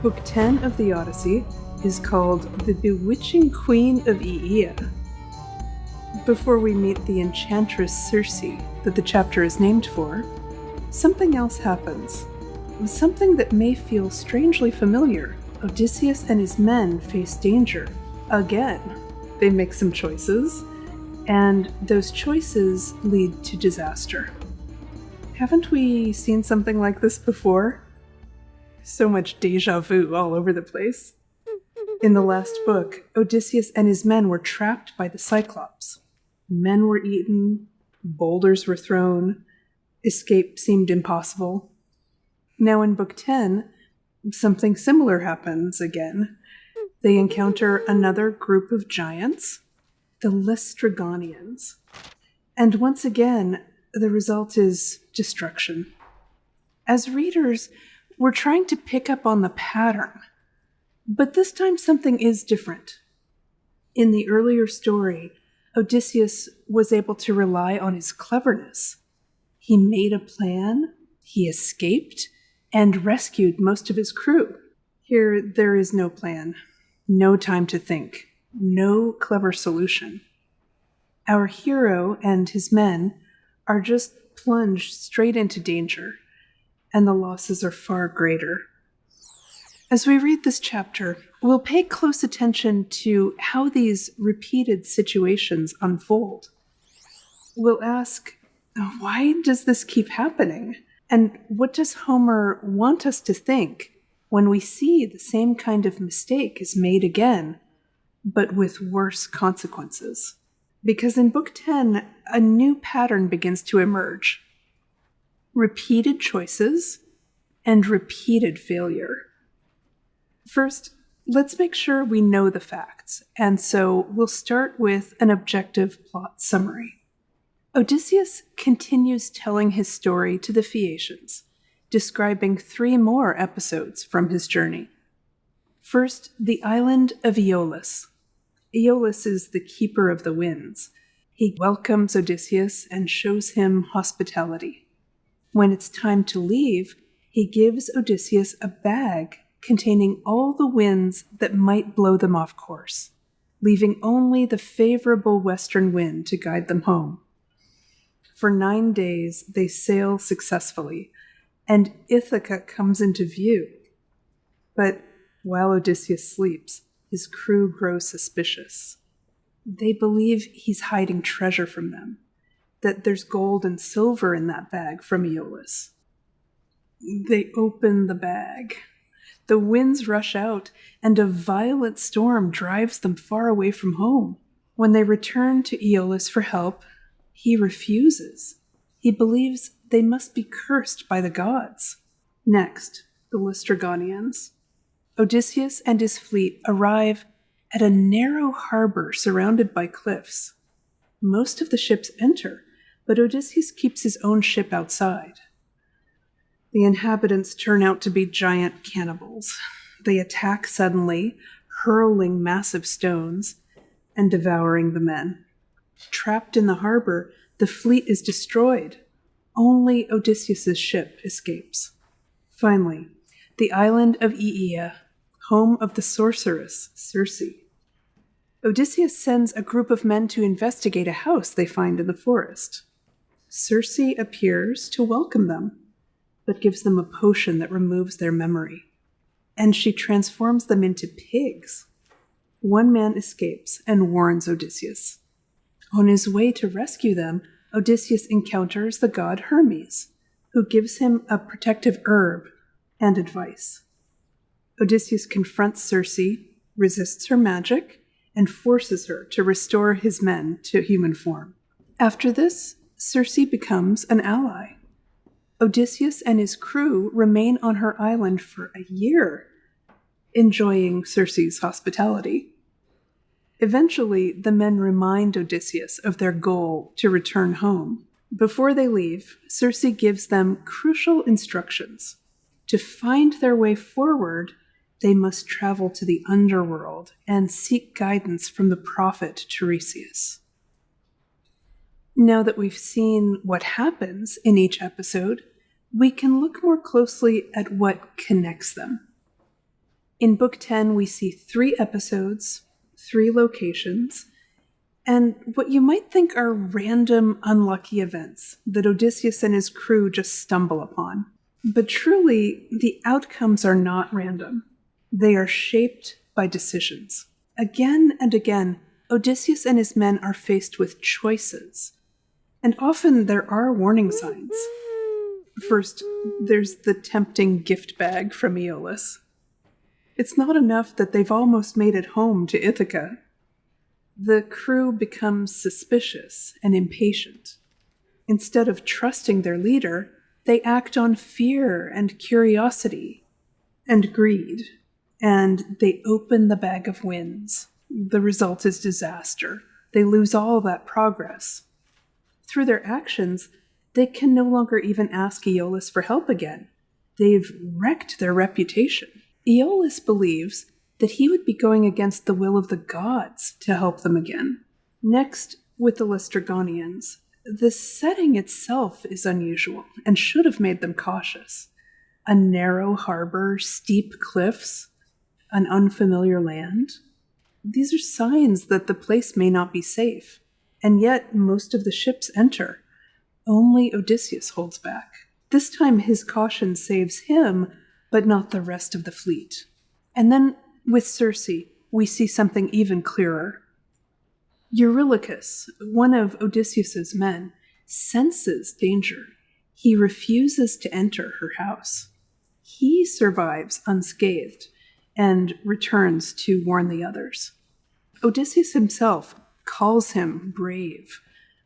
Book 10 of the Odyssey is called The Bewitching Queen of Aeaea. Before we meet the enchantress Circe that the chapter is named for, something else happens. Something that may feel strangely familiar. Odysseus and his men face danger. Again. They make some choices, and those choices lead to disaster. Haven't we seen something like this before? So much déjà vu all over the place. In the last book, Odysseus and his men were trapped by the Cyclops. Men were eaten, boulders were thrown, escape seemed impossible. Now in Book 10, something similar happens again. They encounter another group of giants, the Laestrygonians. And once again, the result is destruction. As readers, we're trying to pick up on the pattern. But this time something is different. In the earlier story, Odysseus was able to rely on his cleverness. He made a plan, he escaped, and rescued most of his crew. Here, there is no plan, no time to think, no clever solution. Our hero and his men are just plunged straight into danger, and the losses are far greater. As we read this chapter, we'll pay close attention to how these repeated situations unfold. We'll ask, why does this keep happening? And what does Homer want us to think when we see the same kind of mistake is made again, but with worse consequences? Because in Book 10, a new pattern begins to emerge. Repeated choices and repeated failure. First, let's make sure we know the facts, and so we'll start with an objective plot summary. Odysseus continues telling his story to the Phaeacians, describing 3 more episodes from his journey. First, the island of Aeolus. Aeolus is the keeper of the winds. He welcomes Odysseus and shows him hospitality. When it's time to leave, he gives Odysseus a bag containing all the winds that might blow them off course, leaving only the favorable western wind to guide them home. For 9 days, they sail successfully, and Ithaca comes into view. But while Odysseus sleeps, his crew grows suspicious. They believe he's hiding treasure from them, that there's gold and silver in that bag from Aeolus. They open the bag. The winds rush out, and a violent storm drives them far away from home. When they return to Aeolus for help, he refuses. He believes they must be cursed by the gods. Next, the Laestrygonians. Odysseus and his fleet arrive at a narrow harbor surrounded by cliffs. Most of the ships enter, but Odysseus keeps his own ship outside. The inhabitants turn out to be giant cannibals. They attack suddenly, hurling massive stones and devouring the men. Trapped in the harbor, the fleet is destroyed. Only Odysseus' ship escapes. Finally, the island of Aeaea, home of the sorceress, Circe. Odysseus sends a group of men to investigate a house they find in the forest. Circe appears to welcome them, but gives them a potion that removes their memory. And she transforms them into pigs. One man escapes and warns Odysseus. On his way to rescue them, Odysseus encounters the god Hermes, who gives him a protective herb and advice. Odysseus confronts Circe, resists her magic, and forces her to restore his men to human form. After this, Circe becomes an ally. Odysseus and his crew remain on her island for a year, enjoying Circe's hospitality. Eventually, the men remind Odysseus of their goal to return home. Before they leave, Circe gives them crucial instructions. To find their way forward, they must travel to the underworld and seek guidance from the prophet Tiresias. Now that we've seen what happens in each episode, we can look more closely at what connects them. In Book 10, we see 3 episodes, 3 locations, and what you might think are random, unlucky events that Odysseus and his crew just stumble upon. But truly, the outcomes are not random. They are shaped by decisions. Again and again, Odysseus and his men are faced with choices. And often there are warning signs. First, there's the tempting gift bag from Aeolus. It's not enough that they've almost made it home to Ithaca. The crew becomes suspicious and impatient. Instead of trusting their leader, they act on fear and curiosity and greed, and they open the bag of winds. The result is disaster. They lose all that progress. Through their actions, they can no longer even ask Aeolus for help again. They've wrecked their reputation. Aeolus believes that he would be going against the will of the gods to help them again. Next, with the Laestrygonians, the setting itself is unusual and should have made them cautious. A narrow harbor, steep cliffs, an unfamiliar land. These are signs that the place may not be safe, and yet most of the ships enter. Only Odysseus holds back. This time his caution saves him, but not the rest of the fleet. And then, with Circe, we see something even clearer. Eurylochus, one of Odysseus's men, senses danger. He refuses to enter her house. He survives unscathed and returns to warn the others. Odysseus himself calls him brave.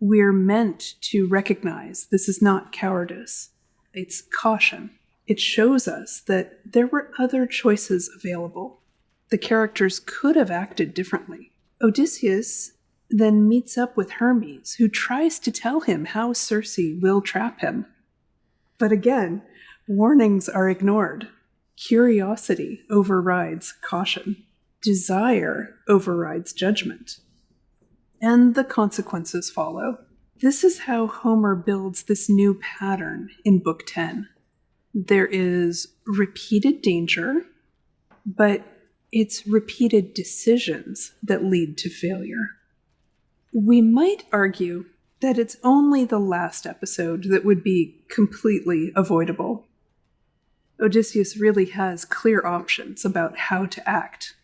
We're meant to recognize this is not cowardice. It's caution. It shows us that there were other choices available. The characters could have acted differently. Odysseus then meets up with Hermes, who tries to tell him how Circe will trap him. But again, warnings are ignored. Curiosity overrides caution. Desire overrides judgment. And the consequences follow. This is how Homer builds this new pattern in Book 10. There is repeated danger, but it's repeated decisions that lead to failure. We might argue that it's only the last episode that would be completely avoidable. Odysseus really has clear options about how to act.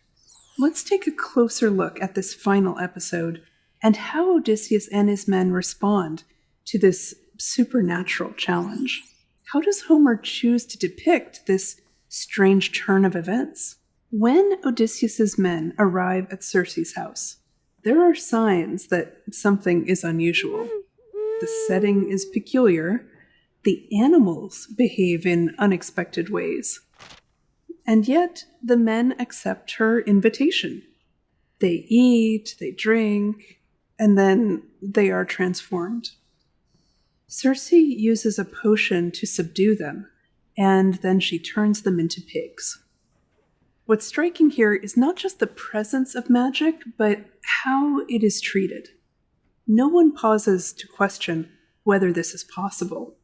Let's take a closer look at this final episode and how Odysseus and his men respond to this supernatural challenge. How does Homer choose to depict this strange turn of events? When Odysseus's men arrive at Circe's house, there are signs that something is unusual. The setting is peculiar. The animals behave in unexpected ways. And yet, the men accept her invitation. They eat, they drink, and then they are transformed. Circe uses a potion to subdue them, and then she turns them into pigs. What's striking here is not just the presence of magic, but how it is treated. No one pauses to question whether this is possible.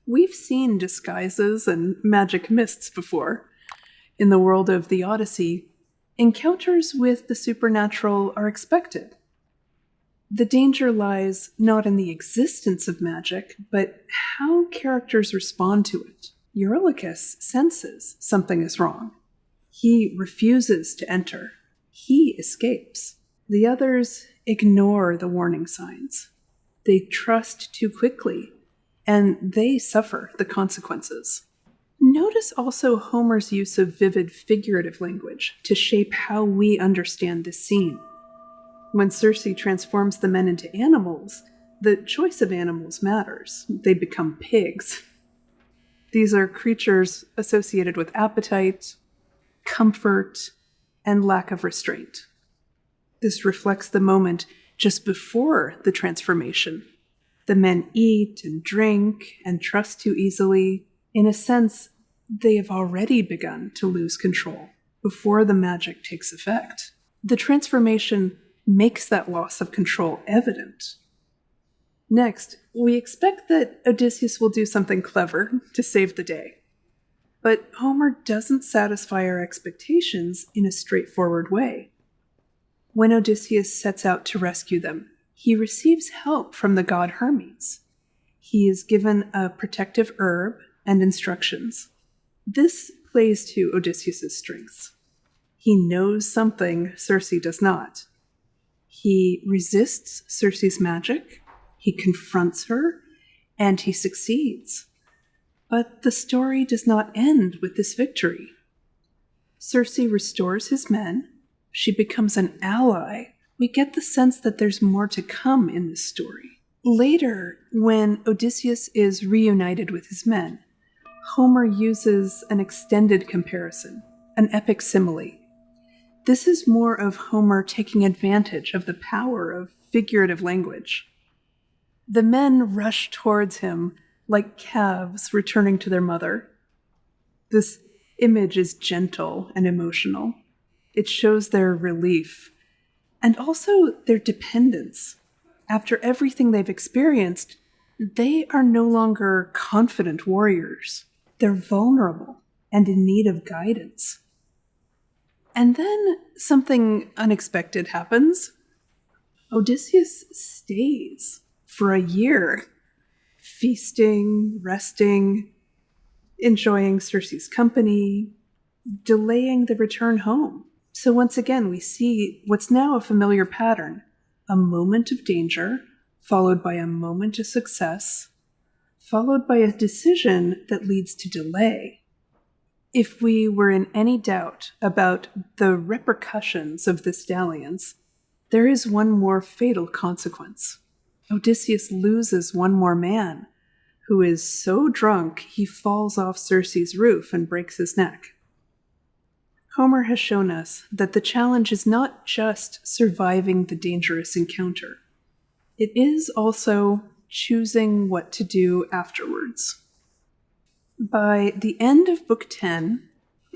We've seen disguises and magic mists before. In the world of the Odyssey, encounters with the supernatural are expected. The danger lies not in the existence of magic, but how characters respond to it. Eurylochus senses something is wrong. He refuses to enter. He escapes. The others ignore the warning signs. They trust too quickly, and they suffer the consequences. Notice also Homer's use of vivid figurative language to shape how we understand this scene. When Circe transforms the men into animals, the choice of animals matters. They become pigs. These are creatures associated with appetite, comfort, and lack of restraint. This reflects the moment just before the transformation. The men eat and drink and trust too easily. In a sense, they have already begun to lose control before the magic takes effect. The transformation makes that loss of control evident. Next, we expect that Odysseus will do something clever to save the day. But Homer doesn't satisfy our expectations in a straightforward way. When Odysseus sets out to rescue them, he receives help from the god Hermes. He is given a protective herb and instructions. This plays to Odysseus' strengths. He knows something Circe does not. He resists Circe's magic, he confronts her, and he succeeds. But the story does not end with this victory. Circe restores his men. She becomes an ally. We get the sense that there's more to come in this story. Later, when Odysseus is reunited with his men, Homer uses an extended comparison, an epic simile. This is more of Homer taking advantage of the power of figurative language. The men rush towards him like calves returning to their mother. This image is gentle and emotional. It shows their relief and also their dependence. After everything they've experienced, they are no longer confident warriors. They're vulnerable and in need of guidance. And then something unexpected happens. Odysseus stays for a year, feasting, resting, enjoying Circe's company, delaying the return home. So once again, we see what's now a familiar pattern: a moment of danger, followed by a moment of success, followed by a decision that leads to delay. If we were in any doubt about the repercussions of this dalliance, there is one more fatal consequence. Odysseus loses one more man, who is so drunk he falls off Circe's roof and breaks his neck. Homer has shown us that the challenge is not just surviving the dangerous encounter. It is also choosing what to do afterwards. By the end of Book 10,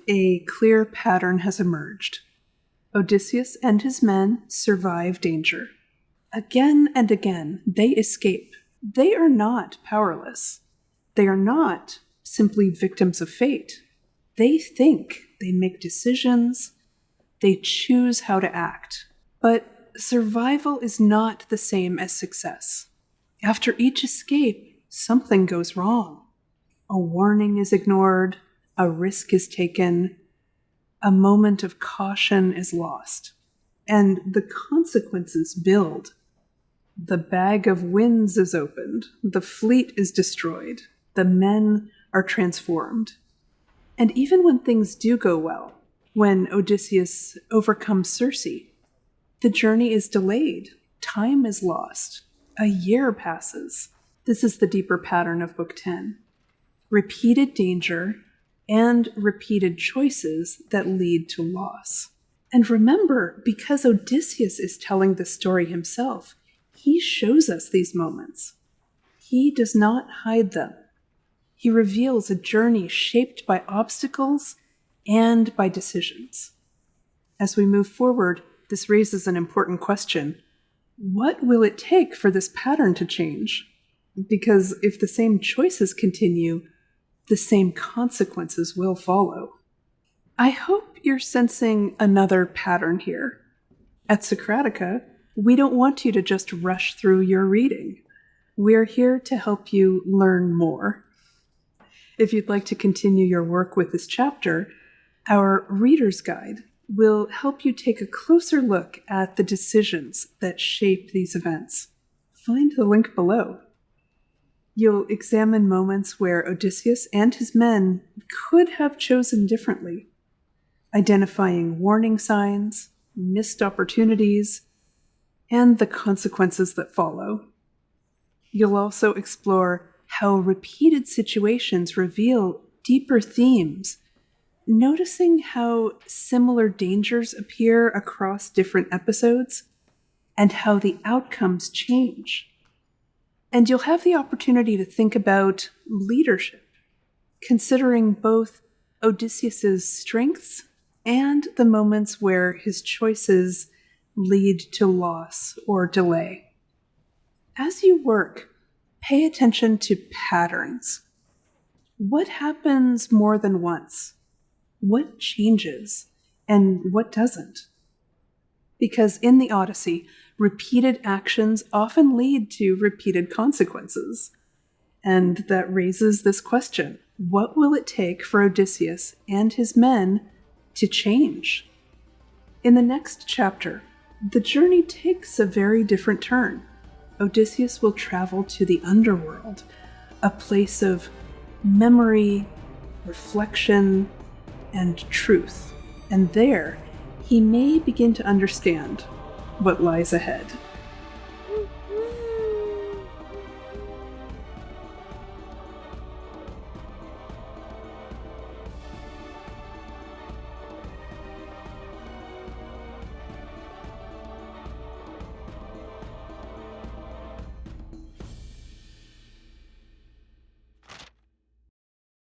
a clear pattern has emerged. Odysseus and his men survive danger. Again and again, they escape. They are not powerless. They are not simply victims of fate. They think, they make decisions, they choose how to act. But survival is not the same as success. After each escape, something goes wrong. A warning is ignored, a risk is taken, a moment of caution is lost, and the consequences build. The bag of winds is opened, the fleet is destroyed, the men are transformed. And even when things do go well, when Odysseus overcomes Circe, the journey is delayed, time is lost, a year passes. This is the deeper pattern of Book 10. Repeated danger and repeated choices that lead to loss. And remember, because Odysseus is telling the story himself, he shows us these moments. He does not hide them. He reveals a journey shaped by obstacles and by decisions. As we move forward, this raises an important question. What will it take for this pattern to change? Because if the same choices continue, the same consequences will follow. I hope you're sensing another pattern here. At Socratica, we don't want you to just rush through your reading. We're here to help you learn more. If you'd like to continue your work with this chapter, our Reader's Guide will help you take a closer look at the decisions that shape these events. Find the link below. You'll examine moments where Odysseus and his men could have chosen differently, identifying warning signs, missed opportunities, and the consequences that follow. You'll also explore how repeated situations reveal deeper themes, noticing how similar dangers appear across different episodes, and how the outcomes change. And you'll have the opportunity to think about leadership, considering both Odysseus's strengths and the moments where his choices lead to loss or delay. As you work, pay attention to patterns. What happens more than once? What changes and what doesn't? Because in the Odyssey, repeated actions often lead to repeated consequences. And that raises this question: what will it take for Odysseus and his men to change? In the next chapter, the journey takes a very different turn. Odysseus will travel to the underworld, a place of memory, reflection, and truth. And there, he may begin to understand what lies ahead.